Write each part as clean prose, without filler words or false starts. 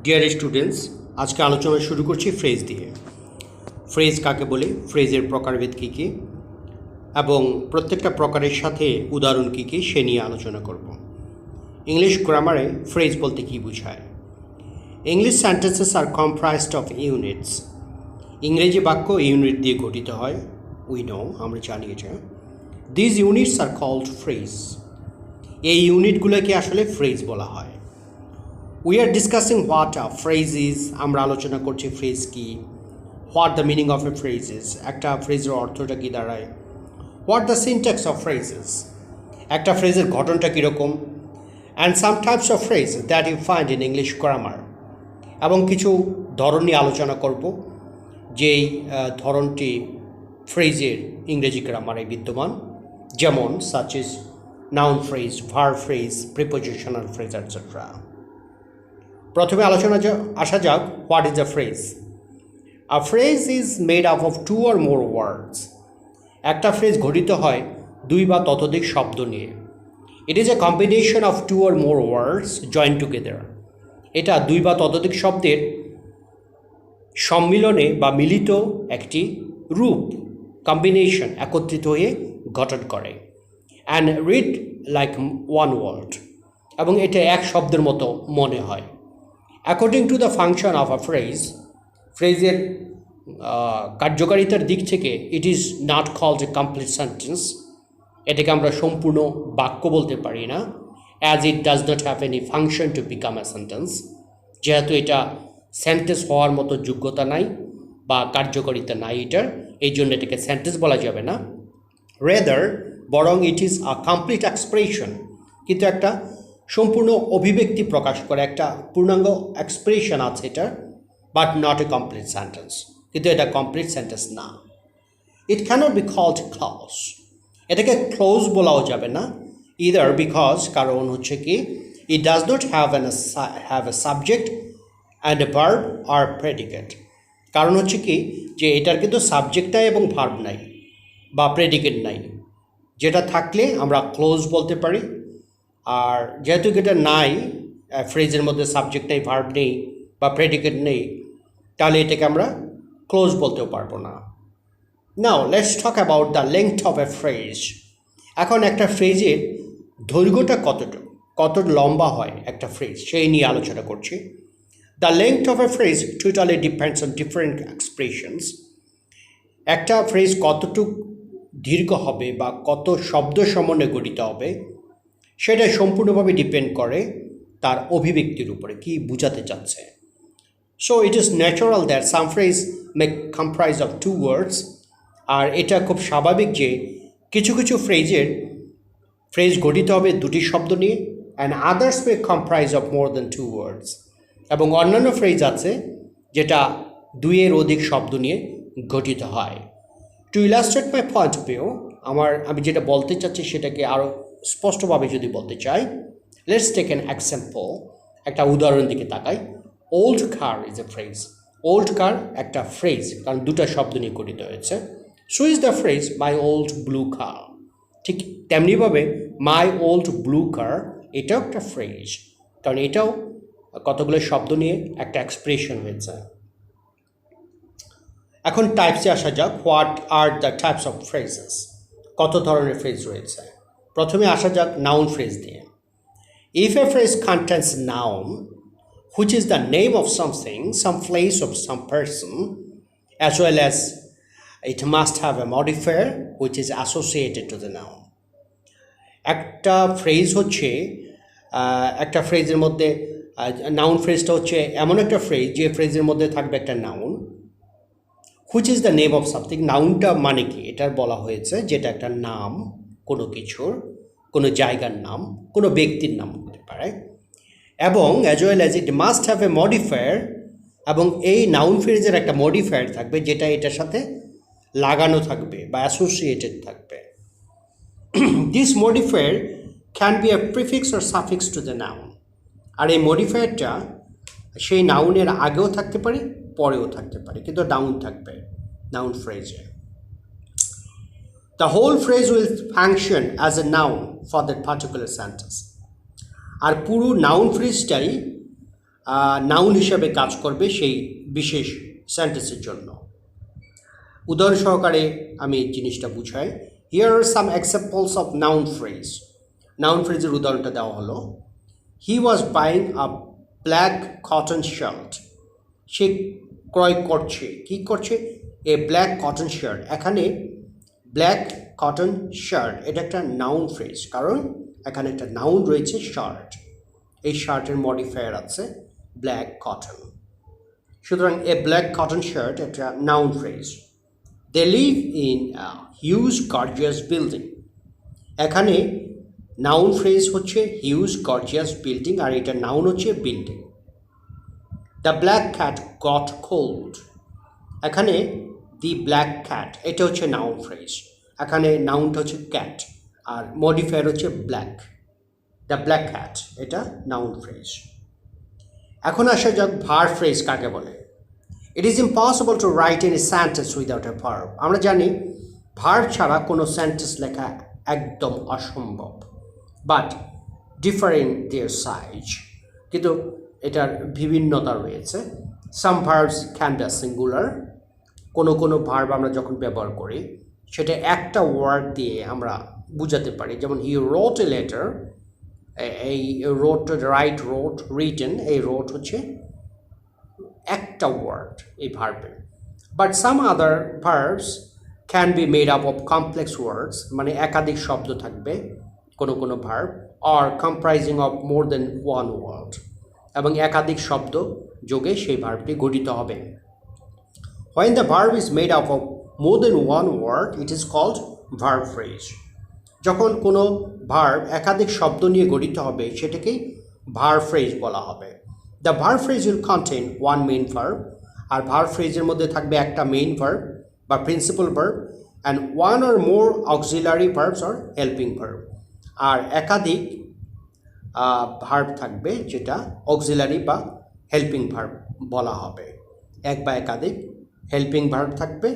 Dear students, আজকে আলোচনা শুরু করছি ফ্রেজ দিয়ে। ফ্রেজ কাকে বলে, ফ্রেজের প্রকারভেদ কী কী এবং প্রত্যেকটা প্রকারের সাথে উদাহরণ কী কী সে নিয়ে আলোচনা করব। ইংলিশ গ্রামারে ফ্রেজ বলতে কী বোঝায়? English sentences are comprised of units. ইংরেজি বাক্য ইউনিট দিয়ে গঠিত হয়। আমরা জানি এটা। These units are called phrase. এই ইউনিটগুলোকে আসলে ফ্রেজ বলা হয়। We are discussing what a phrase is. আমরা আলোচনা করছি ফ্রেজ কি, what the meaning of a phrases, একটা ফ্রেজের অর্থটা কী দাঁড়ায়, what the syntax of phrases, একটা ফ্রেজের গঠনটা কীরকম, and some types of phrase that you find in English grammar. এবং কিছু ধরন নিয়ে আলোচনা করব, যেই ধরনটি ফ্রেজের ইংরেজি গ্রামারে বিদ্যমান, যেমন such is noun phrase, verb phrase, prepositional phrase etcetera. প্রথমে আলোচনা আসা যাক, what is a phrase? A phrase is made up of two or more words. একটা ফ্রেজ গঠিত হয় দুই বা ততোধিক শব্দ নিয়ে। It is a combination of two or more words join together. এটা দুই বা ততোধিক শব্দের সম্মিলনে বা মিলিত একটি রূপ, কম্বিনেশন, একত্রিত হয়ে গঠন করে। And read like one word, এবং এটা এক শব্দের মতো মনে হয়। According to the function of a phrase, ফ্রেজের কার্যকারিতার দিক থেকে it is not called a complete sentence. এটাকে আমরা সম্পূর্ণ বাক্য বলতে পারি না, as it does not have any function to become a sentence. যেহেতু এটা সেন্টেন্স হওয়ার মতো যোগ্যতা নাই বা কার্যকারিতা নাই এটার, এই জন্য এটাকে সেন্টেন্স বলা যাবে না। রেদার, বরং it is a complete expression, কিন্তু একটা সম্পূর্ণ অভিব্যক্তি প্রকাশ করে, একটা পূর্ণাঙ্গ এক্সপ্রেশন আছে এটা, but not a complete sentence. কিন্তু এটা কমপ্লিট সেন্টেন্স না। It cannot be called clause. এটাকে ক্লোজ বলাও যাবে না, ইদার বিকজ, কারণ হচ্ছে কি, it does not have a subject and a verb আর প্রেডিকেট। কারণ হচ্ছে কি, যে এটার কিন্তু সাবজেক্ট নাই এবং ভার্ব নাই বা প্রেডিকেট নাই, যেটা থাকলে আমরা ক্লোজ বলতে পারি। আর যেহেতু এটা নাই, ফ্রেজের মধ্যে সাবজেক্ট নেই, ভার্ব নেই বা প্রেডিকেট নেই, তাহলে এটাকে আমরা ক্লোজ বলতেও পারবো না। Now let's talk about the length of A phrase. এখন একটা ফ্রেজের দৈর্ঘ্যটা কত লম্বা হয় একটা ফ্রেজ, সেই নিয়ে আলোচনা করছি। The length of A phrase totally depends on different expressions. একটা ফ্রেজ কতটুকু দীর্ঘ হবে বা কত শব্দ সমন্বয়ে গঠিত হবে, সেটা সম্পূর্ণভাবে ডিপেন্ড করে তার অভিব্যক্তির উপরে, কি বোঝাতে চাচ্ছে। So it is natural that some phrase may comprise of two words. আর এটা খুব স্বাভাবিক যে কিছু কিছু ফ্রেজ গঠিত হবে দুটি শব্দ নিয়ে, and others may comprise of more than two words. এবং অন্যান্য ফ্রেজ আছে যেটা দুইয়ের অধিক শব্দ নিয়ে গঠিত হয়। Two illustrate my point of view, আমি যেটা বলতে চাচ্ছি সেটাকে আরও স্পষ্টভাবে যদি বলতে চাই, লেটস টেক অ্যান এক্সাম্পল। একটা উদাহরণ দিকে তাকাই। Old car is a phrase. Old car একটা ফ্রেজ, কারণ দুটো শব্দ নিয়ে গঠিত হয়েছে। So is the phrase my old blue car. ঠিক তেমনিভাবে মাই ওল্ড ব্লু কার এটাও একটা ফ্রেজ, কারণ এটাও কতগুলো শব্দ নিয়ে একটা এক্সপ্রেশন হয়েছে। এখন টাইপসে আসা যাক, what are the types of phrases. কত ধরনের ফ্রেজ রয়েছে। প্রথমে আসা যাক নাউন ফ্রেজ দিয়ে। If a phrase contains noun which is the name of something, some place or some person, as well as it must have a modifier which is associated to the noun. একটা phrase হচ্ছে একটা ফ্রেজের মধ্যে noun ফ্রেজটা হচ্ছে এমন একটা phrase যে ফ্রেজের মধ্যে থাকবে একটা noun, which is the name of something. নাউনটা মানে কি, এটার বলা হয়েছে যেটা একটা নাম, কোনো কিছুর, কোনো জায়গার নাম, কোনো ব্যক্তির নাম হতে পারে। এবং as well as it must have a modifier, এবং এই নাউন ফ্রেজের একটা মডিফায়ার থাকবে যেটা এটার সাথে লাগানো থাকবে বা অ্যাসোসিয়েটেড থাকবে। This modifier can be a prefix or suffix to the noun. আর এই মডিফায়ারটা সেই নাউনের আগেও থাকতে পারে, পরেও থাকতে পারে, কিন্তু নাউন থাকবে নাউন ফ্রেজে। The whole phrase will function as a noun for that particular sentence. আর পুরো নাউন ফ্রেজটাই নাউন হিসেবে কাজ করবে সেই বিশেষ সেন্টেন্সের জন্য। উদাহরণ সহকারে আমি জিনিসটা বুঝাই। Here are some examples of noun phrase. Noun ফ্রেজের উদাহরণটা দেওয়া হলো, he was buying a black cotton shirt. সে ক্রয় করছে, কি করছে? A black cotton shirt. এখানে ব্ল্যাক কটন শার্ট এটা একটা নাউন ফ্রেজ, কারণ এখানে একটা নাউন রয়েছে শার্ট। এই শার্টের মডিফায়ার আছে ব্ল্যাক কটন। সুতরাং এ ব্ল্যাক কটন শার্ট একটা noun phrase. They live in huge gorgeous building. এখানে নাউন ফ্রেজ হচ্ছে হিউজ গর্জিয়াস বিল্ডিং, আর এটা নাউন হচ্ছে building. The black cat got cold. এখানে দি ব্ল্যাক ক্যাট এটা হচ্ছে নাউন ফ্রেজ, এখানে নাউনটা হচ্ছে ক্যাট আর মডিফায়ার হচ্ছে ব্ল্যাক। দ্য ব্ল্যাক ক্যাট এটা নাউন ফ্রেজ। এখন আসা যাক ভার্ব ফ্রেজ কাকে বলে। It is impossible to right any sentence without a verb. আমরা জানি ভার্ব ছাড়া কোনো সেন্টেন্স লেখা একদম অসম্ভব, but differ in their size, কিন্তু এটার বিভিন্নতা রয়েছে। সাম ভার্বস ক্যান বি সিঙ্গুলার। কোনো ভার্ব আমরা যখন ব্যবহার করি সেটা একটা ওয়ার্ড দিয়ে আমরা বুঝাতে পারি, যেমন হি রোট এ লেটার। এই রোট, রাইট, রোট, রিটেন, এই রোট হচ্ছে একটা ওয়ার্ড এই ভার্বের। But some other verbs can be made up of complex words, মানে একাধিক শব্দ থাকবে কোনো verb, or comprising of more than one word, এবং একাধিক শব্দ যোগে সেই ভার্বটি গঠিত হবে। When the verb is made up of more than one word, it is called verb phrase. যখন কোনো ভার্ব একাধিক শব্দ নিয়ে গঠিত হবে সেটাকে verb phrase বলা হবে। The verb phrase will contain one main verb, R verb phrase-এর মধ্যে থাকবে একটা main verb বা principal verb and one or more auxiliary verbs or helping verb, আর একাধিক ভার্ব থাকবে যেটা অক্সিলারি বা হেল্পিং ভার্ব বলা হবে। এক বা একাধিক হেল্পিং ভার্ব থাকবে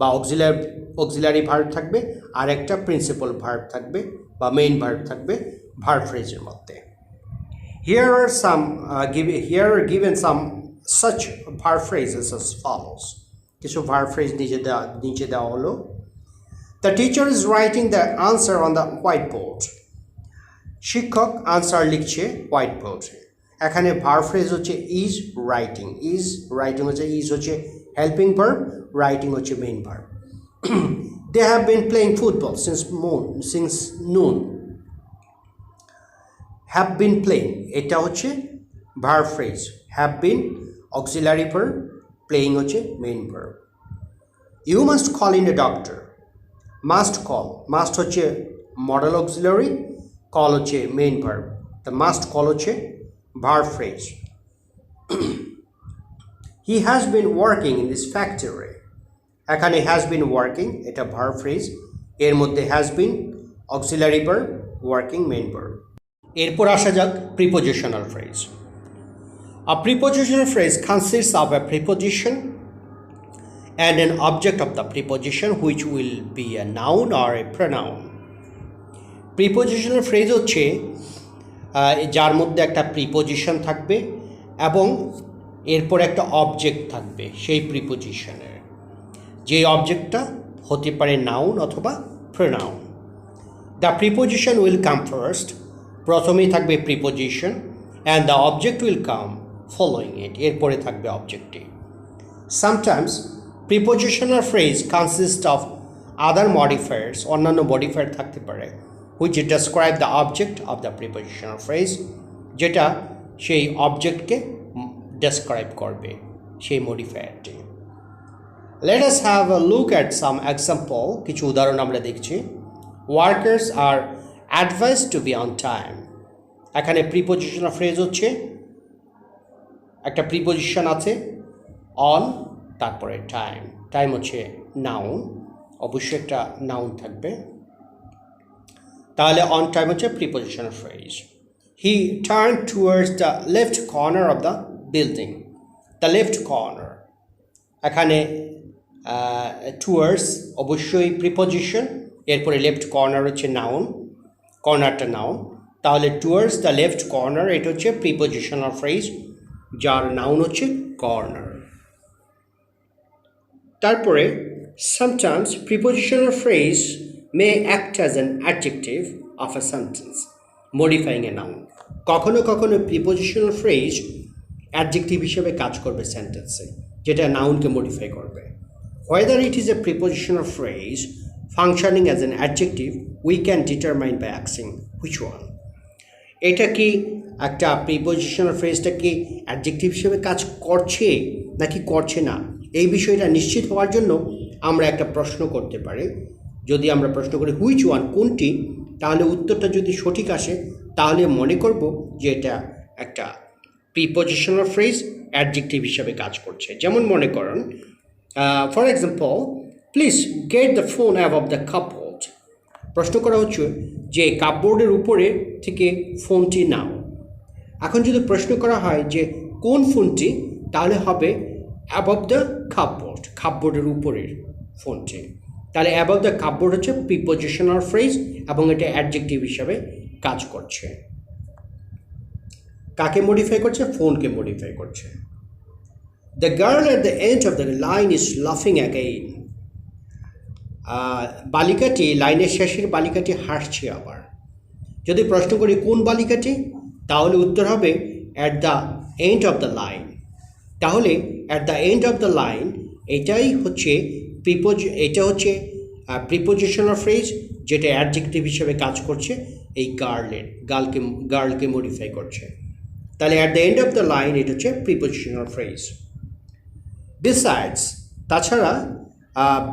বা অক্সিলারি ভার্ব থাকবে, আর একটা প্রিন্সিপাল ভার্ব থাকবে বা মেইন ভার্ব থাকবে ভার্ব ফ্রেজের মধ্যে। Here are given some such verb phrases as follows. কিছু ভার্ব ফ্রেজ নিচে দেওয়া হলো। The teacher is writing the answer on the whiteboard. শিক্ষক আনসার লিখছে হোয়াইট বোর্ডে। এখানে ভার্ব ফ্রেজ হচ্ছে ইজ রাইটিং। ইজ রাইটিং হচ্ছে, ইজ হচ্ছে হেল্পিং ভার্ব, রাইটিং হচ্ছে main verb. They have been playing football since noon. Have been playing এটা হচ্ছে verb phrase. Have been auxiliary verb, playing হচ্ছে main verb. You must call in a doctor. Must call, must হচ্ছে modal auxiliary, call হচ্ছে main verb. The must call হচ্ছে verb phrase. He has been working in this factory. এখানে has been working এটা verb phrase, এর মধ্যে has been auxiliary verb, working main verb. এরপর আসা যাক prepositional phrase. A prepositional phrase consists of a preposition and an object of the preposition which will be a noun or a pronoun. Prepositional phrase হচ্ছে যার মধ্যে একটা preposition থাকবে এবং এরপর একটা অবজেক্ট থাকবে সেই প্রিপোজিশনের, যে অবজেক্টটা হতে পারে নাউন অথবা pronoun. The preposition will come first, প্রথমেই থাকবে preposition, and the object will come following it, এরপরে থাকবে অবজেক্টটি। Sometimes prepositional phrase consist of other modifiers, অন্যান্য মডিফায়ার থাকতে পারে, which describe the object of the prepositional phrase, যেটা সেই অবজেক্টকে ডেসক্রাইব করবে সেই মডিফায়ারটি। Let us have a look at some example. কিছু উদাহরণ আমরা দেখছি। Workers are advised to be on time. এখানে প্রিপোজিশনাল ফ্রেজ হচ্ছে একটা প্রিপোজিশন আছে অন, তারপরে টাইম। টাইম হচ্ছে নাউন, অবশ্যই একটা নাউন থাকবে, তাহলে অন টাইম হচ্ছে prepositional phrase. He turn towards the left corner of the building. The left corner, এখানে টুয়ার্ডস অবশ্যই প্রিপোজিশন, এরপরে লেফট কর্নার হচ্ছে নাউন, কর্নারটা নাউন, তাহলে টুয়ার্ডস দ্য লেফট কর্নার এটা হচ্ছে প্রিপোজিশনাল ফ্রেজ যার নাউন হচ্ছে কর্নার। তারপরে sometimes prepositional phrase may act as an adjective of a sentence modifying a noun। কখনো কখনো prepositional phrase adjective হিসেবে কাজ করবে সেন্টেন্সে, যেটা নাউনকে মডিফাই করবে। Whether it is a prepositional phrase functioning as an adjective we can determine by asking which one। এটা কি একটা প্রিপোজিশনাল ফ্রেজটা কি অ্যাডজেক্টিভ হিসেবে কাজ করছে নাকি করছে না, এই বিষয়টা নিশ্চিত হওয়ার জন্য আমরা একটা প্রশ্ন করতে পারি। যদি আমরা প্রশ্ন করি হুইচ ওয়ান, কোনটি, তাহলে উত্তরটা যদি সঠিক আসে তাহলে মনে করব যে এটা একটা প্রিপোজিশনাল ফ্রেজ অ্যাডজেক্টিভ হিসেবে কাজ করছে। যেমন মনে করেন for example, please get the phone above the cupboard. প্রশ্ন করা হচ্ছে যে কাপবোর্ডের উপরে থেকে ফোনটি নাও। এখন যদি প্রশ্ন করা হয় যে কোন ফোনটি, তাহলে হবে অ্যাবভ দ্য কাপবোর্ড, কাপবোর্ডের উপরের ফোনটি। তাহলে অ্যাবভ দ্য কাপবোর্ড হচ্ছে প্রিপোজিশনাল ফ্রেজ এবং এটা অ্যাডজেক্টিভ হিসাবে কাজ করছে। কাকে মডিফাই করছে? ফোনকে মডিফাই করছে। The girl at the end of the line is লাফিং অ্যাগেইন। বালিকাটি, লাইনের শেষের বালিকাটি হাসছে আবার। যদি প্রশ্ন করি কোন বালিকাটি, তাহলে উত্তর হবে at the end of the line. তাহলে at the end of the line এটাই হচ্ছে এটা হচ্ছে প্রিপোজিশনাল ফ্রেজ যেটা অ্যাডজেক্টিভ হিসেবে কাজ করছে এই গার্লকে মডিফাই করছে। তাহলে at the end of the line এটা হচ্ছে প্রিপোজিশনাল ফ্রেজ। বিসাইডস, তাছাড়া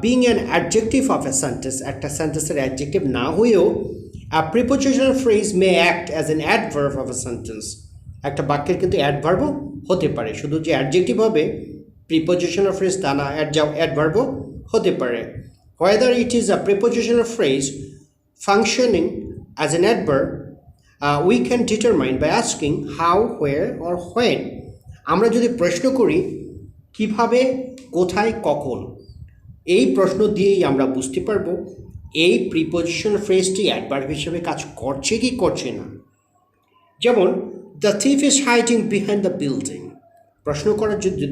being an adjective of a sentence, একটা সেন্টেন্সের অ্যাডজেক্টিভ না হয়েও a prepositional phrase may act as an adverb of a sentence। একটা বাক্যের কিন্তু অ্যাডভার্বও হতে পারে, শুধু যে অ্যাডজেক্টিভ হবে প্রিপোজিশনাল ফ্রেজ তা না, অ্যাডভার্বও হতে পারে। whether it is a prepositional phrase functioning as an adverb we can determine by asking how, where or when। আমরা যদি প্রশ্ন করি কিভাবে, কোথায়, কখন, এই প্রশ্ন দিয়েই আমরা বুঝতে পারবো এই প্রিপোজিশনাল ফ্রেজটি অ্যাডভার্ব হিসেবে কাজ করছে কি করছে না। যেমন the thief is hiding behind the building.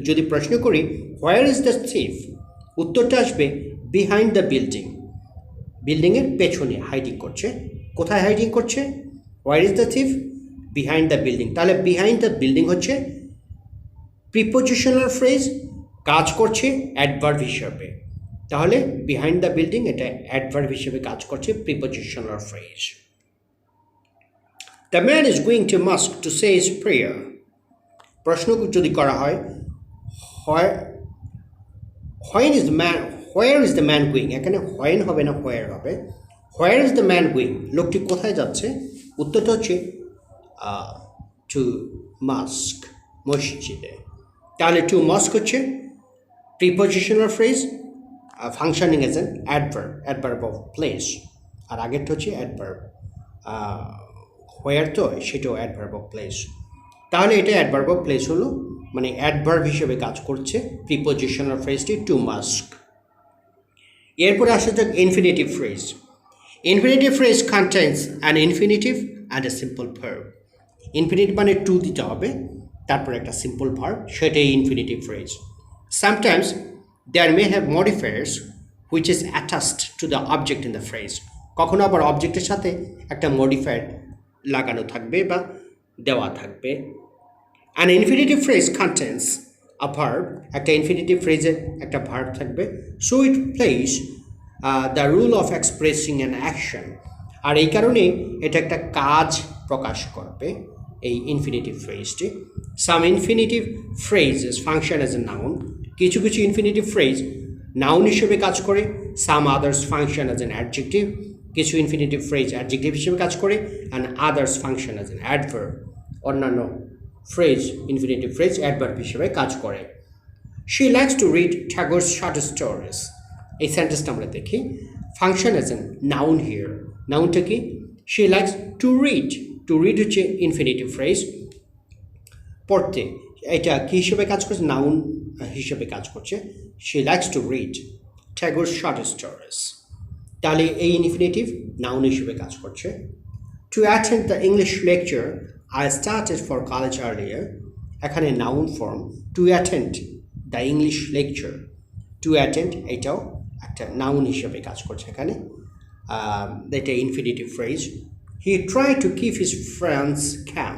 যদি প্রশ্ন করি হোয়ার ইজ দ্য থিফ, উত্তরটা আসবে বিহাইন্ড দ্য বিল্ডিং, বিল্ডিংয়ের পেছনে হাইডিং করছে। কোথায় হাইডিং করছে? Where is the thief, behind the building. তাহলে বিহাইন্ড দ্য বিল্ডিং হচ্ছে প্রিপোজিশনাল ফ্রেজ, কাজ করছে অ্যাডভার্ব হিসাবে। তাহলে বিহাইন্ড দ্য বিল্ডিং এটা অ্যাডভার্ব হিসেবে কাজ করছে prepositional phrase. The man is going to মস্ক to say his prayer. প্রশ্ন যদি করা হয় when is the man, where is the man going, এখানে হোয়েন হবে না হোয়ার হবে। Where is the man going, লোকটি কোথায় যাচ্ছে? উত্তরটা হচ্ছে টু মস্ক, মসজিদে। তাহলে টু মস্ক হচ্ছে prepositional phrase functioning as an adverb of place, আর আগেরটা হচ্ছে অ্যাডভার্ব হোয়ার, তো সেটাও অ্যাডভার্ব অফ প্লেস। তাহলে এটা অ্যাডভার্ব অফ প্লেস হলো, মানে অ্যাডভার্ব হিসেবে কাজ করছে প্রিপোজিশনাল ফ্রেজটি টু মাস্ক। এরপরে আসা যাক infinitive phrase. Infinitive phrase contains an infinitive and a simple verb. Infinitive মানে টু দিতে হবে, তারপর একটা সিম্পল ভার্ব, সেটাই infinitive phrase. Sometimes there may have modifiers which is attached to the object in the phrase। কখনো আবার অবজেক্টের সাথে একটা মডিফায়ার লাগানো থাকবে বা দেওয়া থাকবে। an infinitive phrase contains a verb, একটা ইনফিনিটিভ ফ্রেজের একটা ভার্ব থাকবে, so it plays the role of expressing an action। আর এই কারণে এটা একটা কাজ প্রকাশ করবে এই infinitive ফ্রেজটি। some infinitive phrases function as a noun। কিছু কিছু ইনফিনিটিভ ফ্রেজ নাউন হিসেবে কাজ করে। Some others function as an adjective, কিছু ইনফিনিটিভ ফ্রেজ অ্যাডজেক্টিভ হিসেবে কাজ করে। And others function as an adverb, অন্যান্য ফ্রেজ ইনফিনিটিভ ফ্রেজ অ্যাডভার্ব হিসেবে কাজ করে। She likes to read Thakur's short stories. এই সেন্টেন্সটা আমরা দেখি, function as an noun here. নাউনটা কি? She likes to read, to read হচ্ছে ইনফিনিটিভ ফ্রেজ, পড়তে। এটা কী হিসেবে কাজ করছে? নাউন হিসেবে কাজ করছে। She likes to read Thakur's short stories. তাহলে এই ইনফিনিটিভ নাউন হিসেবে কাজ করছে। To attend the English lecture I started for college earlier. এখানে noun form to attend the English lecture, to attend এটাও একটা নাউন হিসেবে কাজ করছে এখানে। এটা infinitive phrase. He try to keep his friends calm,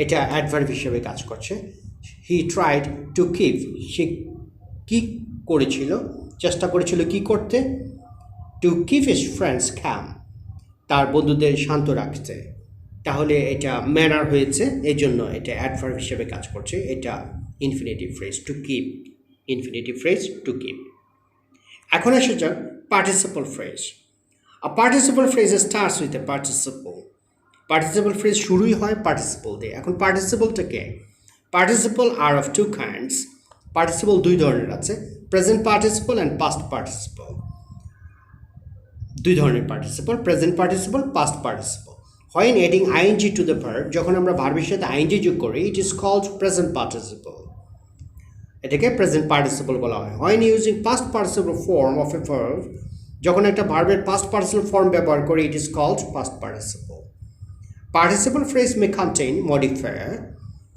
এটা অ্যাডভার্ব হিসেবে কাজ করছে। হি ট্রাইড টু কিপ, সে কী করেছিল, চেষ্টা করেছিল কি করতে, টু কিপ হিজ ফ্রেন্ডস ক্যাম, তার বন্ধুদের শান্ত রাখতে। তাহলে এটা ম্যানার হয়েছে, এই জন্য এটা অ্যাডভার্ব হিসেবে কাজ করছে। এটা infinitive phrase, to keep, infinitive phrase to keep. এখন আসা যাক participle phrase. A participle phrase starts with a participle. Participle phrase শুরুই হয় পার্টিসিপল দিয়ে। এখন পার্টিসিপলটা কে? Participle are of two kinds. Participle দুই ধরনের আছে, present participle and past participle. দুই ধরনের participle, present participle, past participle. When adding ing to the verb, যখন আমরা ভার্বের সাথে ing যোগ করি, it is called present participle. এটাকে প্রেজেন্ট পার্টিসিপল বলা হয়। When using past participle form of a verb, যখন একটা ভার্বের past participle form ব্যবহার করি, it is called past participle. Participle phrase may contain modifier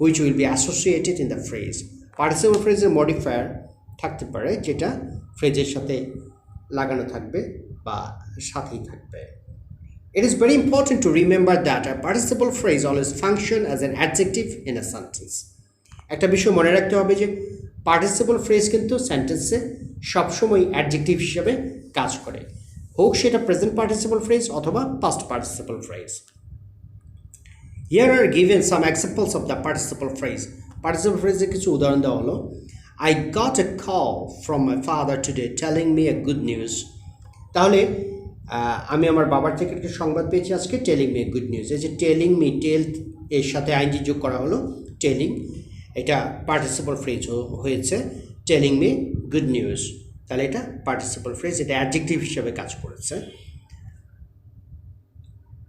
which will be associated in the phrase. Participle phrase এর modifier থাকতে পারে যেটা ফ্রেজের সাথে লাগানো থাকবে বা সাথেই থাকবে। It is very important to remember that a participle phrase always function as an adjective in a sentence. একটা বিষয় মনে রাখতে হবে যে পার্টিসিপল ফ্রেজ কিন্তু সেন্টেন্সে সবসময় অ্যাডজেক্টিভ হিসেবে কাজ করে, হোক সেটা প্রেজেন্ট পার্টিসিপল ফ্রেজ অথবা past participle phrase. Here are given some examples of the participle phrase. Participle phrase কিছু উদাহরণ দেওয়া হলো। I got a call from my father today telling me a good news. তাহলে আমি আমার বাবার থেকে একটা সংবাদ পেয়েছি আজকে, টেলিং মি গুড নিউজ। এই যে টেলিং মি, টেল এর সাথে আইনজি যোগ করা হলো, টেলিং, এটা পার্টিসিপল ফ্রেজ হয়েছে, টেলিং মি গুড নিউজ। তাহলে এটা পার্টিসিপল ফ্রেজ, এটা অ্যাডজেক্টিভ হিসেবে কাজ করেছে।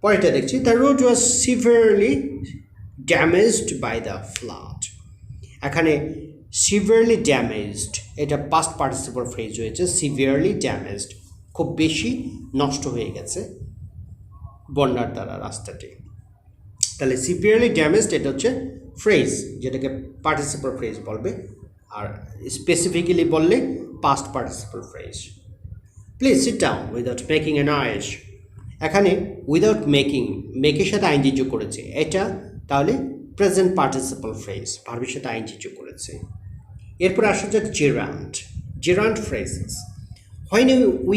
পরেরটা দেখছি, the road was severely damaged by the flood. এখানে সিভিয়ারলি ড্যামেজড, এটা পাস্ট পার্টিসিপল ফ্রেজ হয়েছে, সিভিয়ারলি ড্যামেজড, খুব বেশি নষ্ট হয়ে গেছে বন্যার দ্বারা রাস্তাটি। তাহলে সিভিয়ারলি ড্যামেজড এটা হচ্ছে ফ্রেজ, যেটাকে পার্টিসিপল ফ্রেজ বলবে, আর স্পেসিফিক্যালি বললে past participle phrase. Please sit down without making a noise. এখানে উইদাউট মেকিং, মেকের সাথে আইনজি যোগ করেছে, এটা তাহলে প্রেজেন্ট পার্টিসিপল ফ্রেজ, ভার্বের সাথে আইনজি যোগ করেছে। এরপর আসা যাক gerund, gerund phrases. When we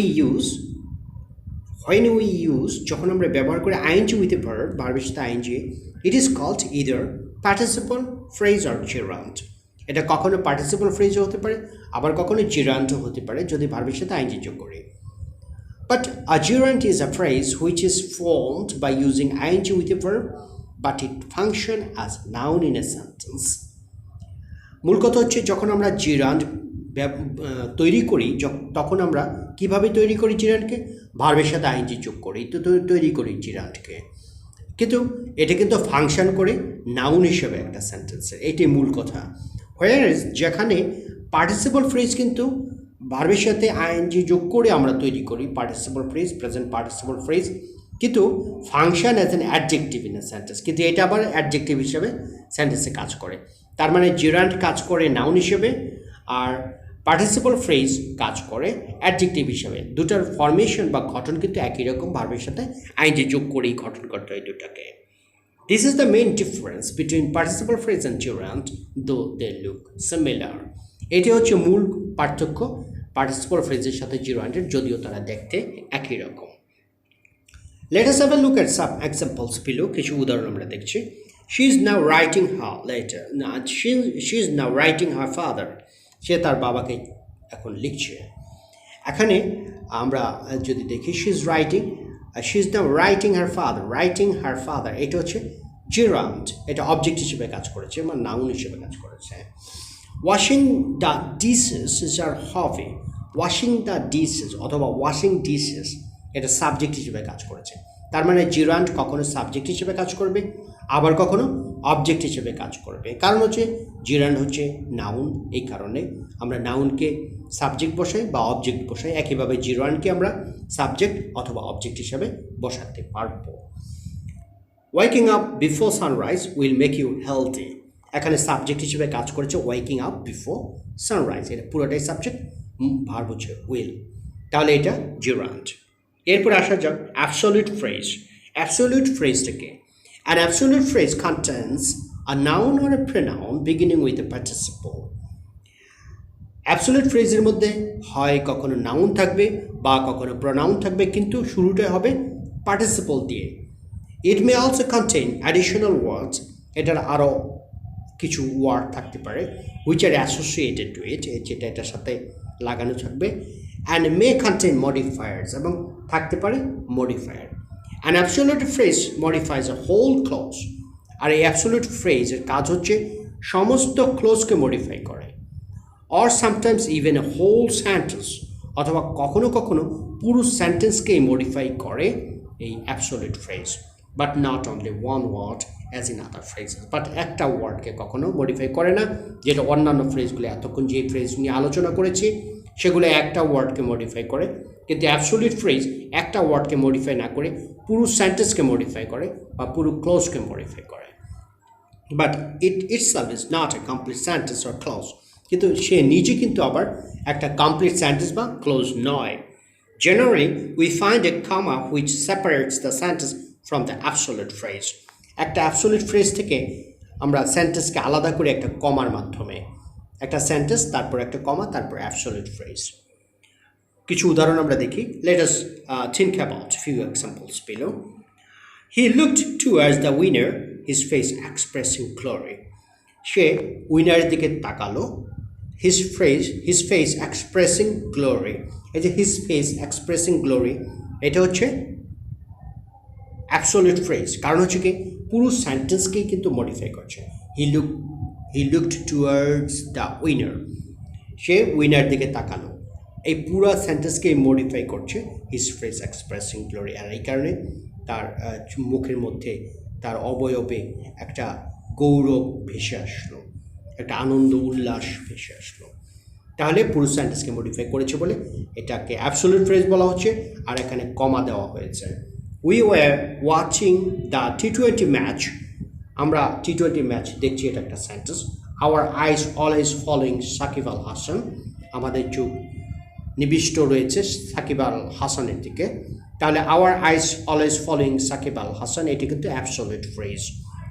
use যখন আমরা ব্যবহার করি ing with a verb, ভার্বের সাথে ing, it is called either participle phrase or gerund. এটা কখনো পার্টিসিপল ফ্রেজও হতে পারে, আবার কখনো gerundও হতে পারে যদি ভার্বের সাথে ing যোগ করি। But a gerund is a phrase which is formed by using ing with a verb, but it function as noun in a sentence. মূল কথা হচ্ছে যখন আমরা gerund তৈরি করি, তখন আমরা কিভাবে তৈরি করি জিরান্ডকে? ভার্বের সাথে আইনজি যোগ করি তো তৈরি করি জিরান্ডকে, কিন্তু এটা কিন্তু ফাংশন করে নাউন হিসেবে একটা সেন্টেন্সের, এটাই মূল কথা। হোয়ারএজ যেখানে পার্টিসিপল ফ্রেজ কিন্তু ভার্বের সাথে আইনজি যোগ করে আমরা তৈরি করি participle phrase, present participle phrase, কিন্তু function as an adjective in a sentence, কিন্তু এটা আবার অ্যাডজেক্টিভ হিসেবে সেন্টেন্সে কাজ করে। তার মানে জিরান্ড কাজ করে নাউন হিসেবে আর পার্টিসিপল ফ্রেজ কাজ করে অ্যাডজেক্টিভ হিসেবে। দুটার ফরমেশন বা গঠন কিন্তু একই রকম, ভার্বের সাথে আইনজি যোগ করেই গঠন করতে হয় দুটাকে। This is the main difference between participle phrase and জিরান্ড, দো দে লুক সিমিলার। এটি হচ্ছে মূল পার্থক্য পার্টিসিপল ফ্রেজের সাথে জিরান্ডের, যদিও তারা দেখতে একই রকম। Let us have a look at some examples below. কিছু উদাহরণ আমরা দেখছি। She is now writing her letter, না she is now writing her father, সে তার বাবাকে এখন লিখছে। এখানে আমরা যদি দেখি she is now writing her father, এটা হচ্ছে জিরান্ড, এটা অবজেক্ট হিসেবে কাজ করেছে, মানে নাউন হিসেবে কাজ করেছে। Washing the dishes is our hobby, washing the dishes অথবা ওয়াশিং ডিশেস এটা সাবজেক্ট হিসেবে কাজ করেছে। তার মানে জিরান্ড কখনো সাবজেক্ট হিসেবে কাজ করবে, আবার কখনো অবজেক্ট হিসেবে কাজ করবে। কারণ হচ্ছে জিরান্ড হচ্ছে নাউন, এই কারণে আমরা নাউনকে সাবজেক্ট বসাই বা অবজেক্ট বসাই, একইভাবে জিরান্ডকে আমরা সাবজেক্ট অথবা অবজেক্ট হিসেবে বসাতে পারবো। Waking up before sunrise will make you healthy, এখানে সাবজেক্ট হিসেবে কাজ করেছে ওয়েকিং আপ বিফোর সানরাইজ, এটা পুরোটাই সাবজেক্ট, ভার্ব হচ্ছে উইল, তাহলে এটা জিরান্ড। এরপর আসা যাক অ্যাবসলিউট ফ্রেজ। অ্যাবসলিউট ফ্রেজটাকে an absolute phrase contains a noun or a pronoun beginning with a participle. Absolute ফ্রেজের মধ্যে হয় কখনো নাউন থাকবে বা কখনো প্রোনাউন থাকবে, কিন্তু শুরুটা হবে পার্টিসিপল দিয়ে। ইট মে অলসো কন্টেইন অ্যাডিশনাল ওয়ার্ডস, এটার আরও কিছু ওয়ার্ড থাকতে পারে হুইচ আর অ্যাসোসিয়েটেড টু ইট, যেটা এটার সাথে লাগানো থাকবে। অ্যান্ড মে কন্টেইন মডিফায়ার্স, এবং থাকতে পারে modifier. An absolute phrase modifies a whole clause, আর এই অ্যাবসলিউট ফ্রেজের কাজ হচ্ছে সমস্ত ক্লোজকে মডিফাই করে। Or sometimes even a whole sentence, অথবা কখনো কখনো পুরো সেন্টেন্সকেই মডিফাই করে এই absolute phrase, but not only one word as in other phrases. But একটা ওয়ার্ডকে কখনো মডিফাই করে না, যেটা অন্যান্য ফ্রেজগুলো এতক্ষণ যে ফ্রেজ নিয়ে আলোচনা করেছি সেগুলো একটা ওয়ার্ডকে মডিফাই করে, কিন্তু অ্যাবসলিউট ফ্রেজ একটা ওয়ার্ডকে মডিফাই না করে পুরো সেন্টেন্সকে মডিফাই করে বা পুরো ক্লোজকে মডিফাই করে। But it itself is not a complete sentence or close, কিন্তু সে নিজে কিন্তু আবার একটা কমপ্লিট সেন্টেন্স বা ক্লোজ নয়। Generally we find a comma which separates the sentence from the absolute phrase. একটা অ্যাবসলিউট ফ্রেজ থেকে আমরা সেন্টেন্সকে আলাদা করি একটা কমার মাধ্যমে। একটা সেন্টেন্স, তারপর একটা কমা, তারপর অ্যাবসলিউট ফ্রেজ। কিছু উদাহরণ আমরা দেখি। Let us think about few examples below. He looked towards the winner, his face expressing glory. সে উইনারের দিকে তাকালো, হিজ ফেস এক্সপ্রেসিং গ্লোরি। এই যে হিজ ফেস এক্সপ্রেসিং গ্লোরি, এটা হচ্ছে অ্যাবসলিউট ফ্রেজ, কারণ হচ্ছে কি পুরো সেন্টেন্সকেই কিন্তু মডিফাই করছে। হি looked towards the winner, say winner দিকে তাকালো, এই পুরো সেন্টেন্সকেই মডিফাই করছে হিজ ফেস এক্সপ্রেসিং গ্লোরি। আর এই কারণে তার মুখের মধ্যে, তার অবয়বে একটা গৌরব ভেসে আসলো, একটা আনন্দ উল্লাস ভেসে আসলো। তাহলে পুরো সেন্টেন্সকে মডিফাই করেছে বলে এটাকে অ্যাবসলিউট ফ্রেজ বলা হচ্ছে, আর এখানে কমা দেওয়া হয়েছে। উই ওয়ার ওয়াচিং দ্য টি-20 ম্যাচ, আমরা টি-20 ম্যাচ দেখছি, এটা একটা sentence. Our eyes always following Sakib Al Hasan, আমাদের চোখ নিবিষ্ট রয়েছে সাকিব আল হাসানের দিকে। তাহলে our eyes always following Sakib Al Hasan, এটি কিন্তু অ্যাবসলিউট ফ্রেজ,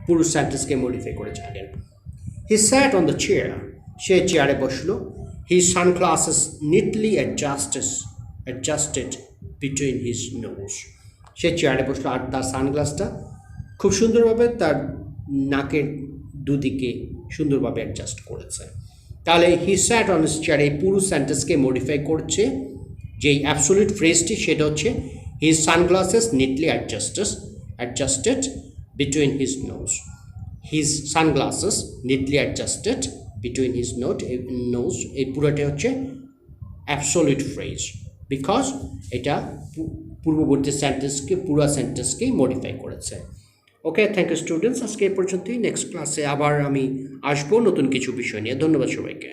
পুরো সেন্টেন্সকে মডিফাই করেছে আগের। He sat on the chair, সে চেয়ারে বসলো। His sunglasses neatly adjusted between his nose, সে চেয়ারে বসলো আর তার সানগ্লাসটা খুব সুন্দরভাবে তার নাকের দুদিকে সুন্দরভাবে অ্যাডজাস্ট করেছে। তাহলে হি স্যাট অন হিজ চেয়ার, এই পুরো সেন্টেন্সকে মডিফাই করছে যেই অ্যাবসলিউট ফ্রেজটি, সেটা হচ্ছে his sunglasses neatly adjusted between his nose. His sunglasses neatly adjusted between his nose, এই পুরোটা হচ্ছে অ্যাবসলিউট ফ্রেজ, বিকজ এটা পূর্ববর্তী সেন্টেন্সকে, পুরো সেন্টেন্সকেই মডিফাই করেছে। ওকে, থ্যাংক ইউ স্টুডেন্টস, আজকে এই পর্যন্তই। নেক্সট ক্লাসে আবার আমি আসবো নতুন কিছু বিষয় নিয়ে। ধন্যবাদ সবাইকে।